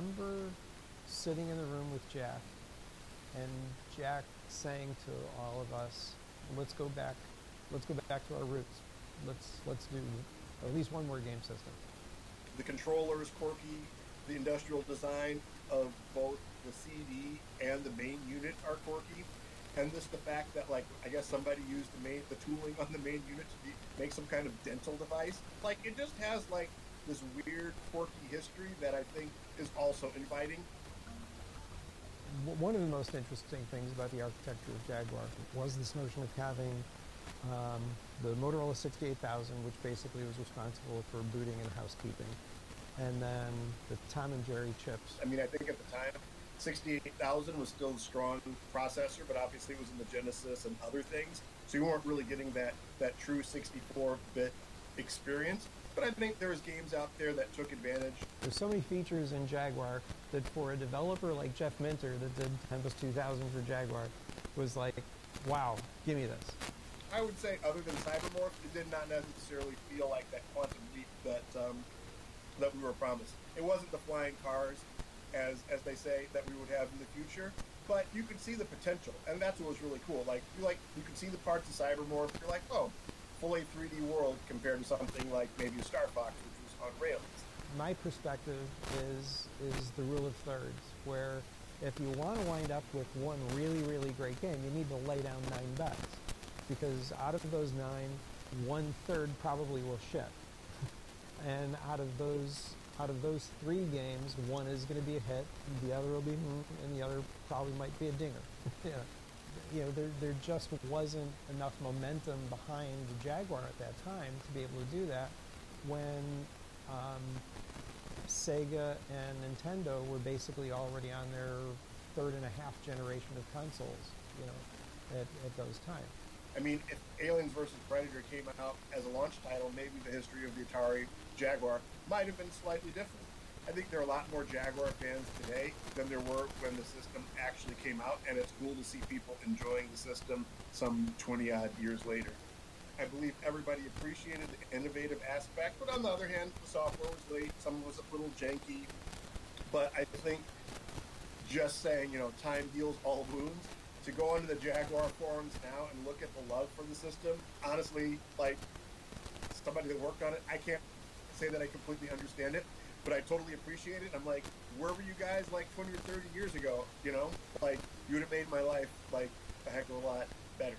remember sitting in the room with Jack, and Jack saying to all of us, "Let's go back. Let's go back to our roots. Let's do at least one more game system." The controller is quirky. The industrial design of both the CD and the main unit are quirky. And the fact that, like, I guess somebody used the tooling on the main unit to make some kind of dental device. Like, it just has like this weird quirky history that I think is also inviting. One of the most interesting things about the architecture of Jaguar was this notion of having the Motorola 68000, which basically was responsible for booting and housekeeping, and then the Tom and Jerry chips. I mean, I think at the time, 68000 was still a strong processor, but obviously it was in the Genesis and other things, so you weren't really getting that true 64-bit experience. But I think there's games out there that took advantage. There's so many features in Jaguar that for a developer like Jeff Minter that did Tempest 2000 for Jaguar was like, wow, give me this. I would say, other than Cybermorph, it did not necessarily feel like that quantum leap that we were promised. It wasn't the flying cars, as they say, that we would have in the future, but you could see the potential, and that's what was really cool. Like you could see the parts of Cybermorph. You're like, oh, fully 3D world compared to something like maybe a Star Fox, which was on rails. My perspective is the rule of thirds, where if you want to wind up with one really, really great game, you need to lay down 9 bets. Because out of those 9, 1/3 probably will ship. And out of those 3 games, one is going to be a hit, the other will be, and the other probably might be a dinger. There just wasn't enough momentum behind the Jaguar at that time to be able to do that when Sega and Nintendo were basically already on their 3.5 generation of consoles, at those times. I mean, if Aliens vs. Predator came out as a launch title, maybe the history of the Atari Jaguar might have been slightly different. I think there are a lot more Jaguar fans today than there were when the system actually came out, and it's cool to see people enjoying the system some 20-odd years later. I believe everybody appreciated the innovative aspect, but on the other hand, the software was late, some of it was a little janky, but I think just saying, time heals all wounds, to go onto the Jaguar forums now and look at the love for the system, honestly, like, somebody that worked on it, I can't say that I completely understand it, but I totally appreciate it. I'm like, where were you guys like 20 or 30 years ago? Like, you would have made my life like a heck of a lot better.